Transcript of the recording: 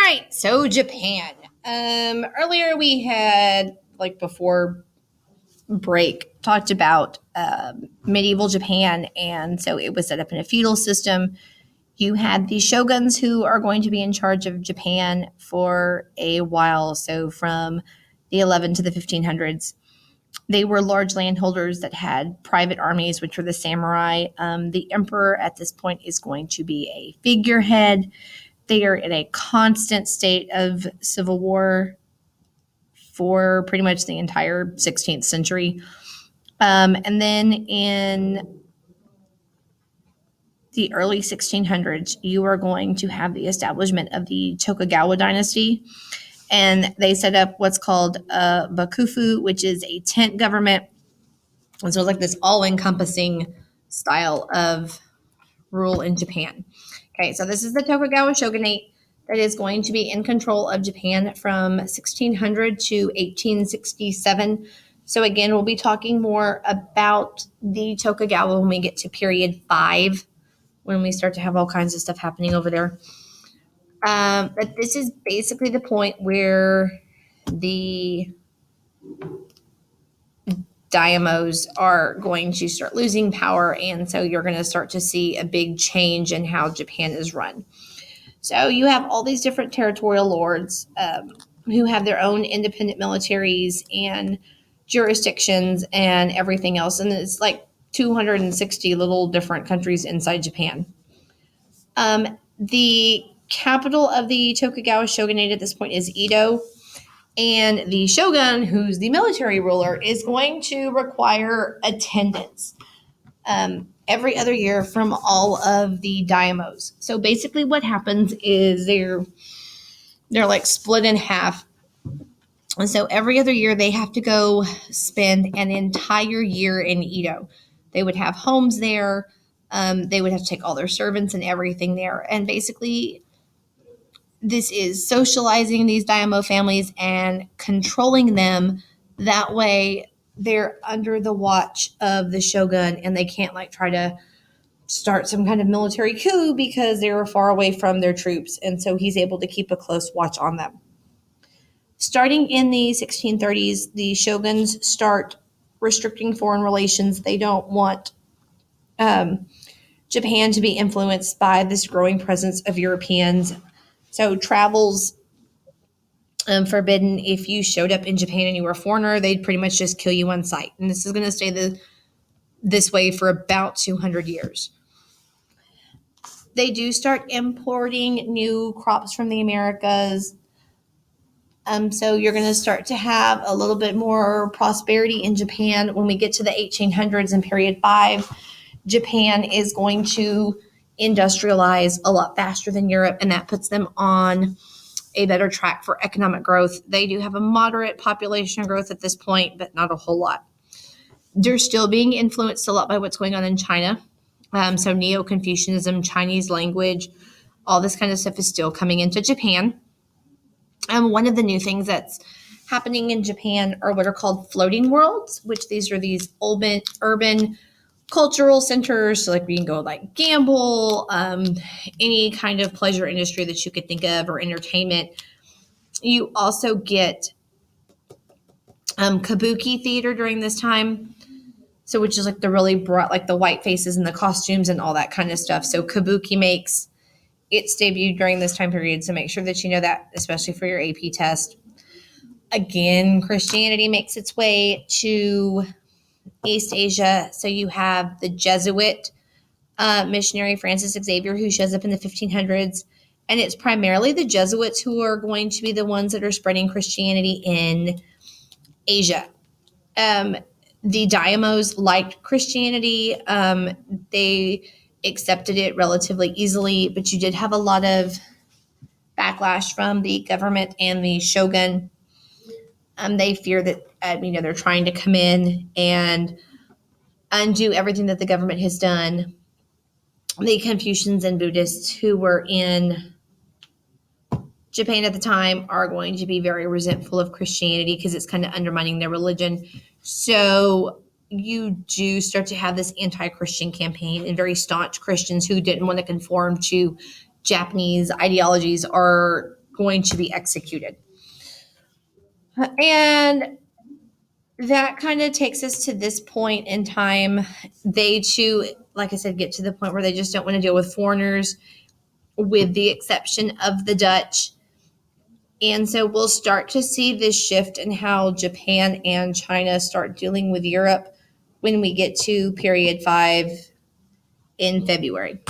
right, so Japan. Earlier we had, before break, talked about medieval Japan, and so it was set up in a feudal system. You had the shoguns who are going to be in charge of Japan for a while, so from the 11 to the 1500s. They were large landholders that had private armies, which were the samurai. The emperor at this point is going to be a figurehead. They are in a constant state of civil war for pretty much the entire 16th century. And then in the early 1600s, you are going to have the establishment of the Tokugawa dynasty. And they set up what's called Bakufu, which is a tent government. And so it's like this all-encompassing style of rule in Japan. Okay, so this is the Tokugawa shogunate that is going to be in control of Japan from 1600 to 1867. So again, we'll be talking more about the Tokugawa when we get to period 5, when we start to have all kinds of stuff happening over there. But this is basically the point where the daimyos are going to start losing power, and so you're going to start to see a big change in how Japan is run. So you have all these different territorial lords who have their own independent militaries and jurisdictions and everything else, and it's like 260 little different countries inside Japan. The capital of the Tokugawa shogunate at this point is Edo. And the shogun, who's the military ruler, is going to require attendance every other year from all of the daimyos. So basically what happens is they're like split in half. And so every other year they have to go spend an entire year in Edo. They would have homes there. They would have to take all their servants and everything there. And basically this is socializing these daimyo families and controlling them. That way they're under the watch of the shogun and they can't try to start some kind of military coup because they were far away from their troops. And so he's able to keep a close watch on them. Starting in the 1630s, the shoguns start restricting foreign relations. They don't want Japan to be influenced by this growing presence of Europeans. So travel's forbidden. If you showed up in Japan and you were a foreigner, they'd pretty much just kill you on sight. And this is going to stay this way for about 200 years. They do start importing new crops from the Americas. So you're going to start to have a little bit more prosperity in Japan. When we get to the 1800s and period 5, Japan is going to industrialize a lot faster than Europe, and that puts them on a better track for economic growth. They do have a moderate population growth at this point, but not a whole lot. They're still being influenced a lot by what's going on in China. So Neo-Confucianism, Chinese language, all this kind of stuff is still coming into Japan. One of the new things that's happening in Japan are what are called floating worlds, which these are these urban cultural centers. So you can go gamble, any kind of pleasure industry that you could think of, or entertainment. You also get kabuki theater during this time. So which is the really bright, the white faces and the costumes and all that kind of stuff. So kabuki makes its debut during this time period. So make sure that you know that, especially for your AP test. Again, Christianity makes its way to East Asia. So you have the Jesuit missionary Francis Xavier, who shows up in the 1500s. And it's primarily the Jesuits who are going to be the ones that are spreading Christianity in Asia. The daimyos liked Christianity. They accepted it relatively easily, but you did have a lot of backlash from the government and the shogun. They fear that they're trying to come in and undo everything that the government has done. The Confucians and Buddhists who were in Japan at the time are going to be very resentful of Christianity because it's kind of undermining their religion. So you do start to have this anti-Christian campaign, and very staunch Christians who didn't want to conform to Japanese ideologies are going to be executed. And that kind of takes us to this point in time. They too, like I said, get to the point where they just don't want to deal with foreigners, with the exception of the Dutch. And so we'll start to see this shift in how Japan and China start dealing with Europe when we get to period 5 in February.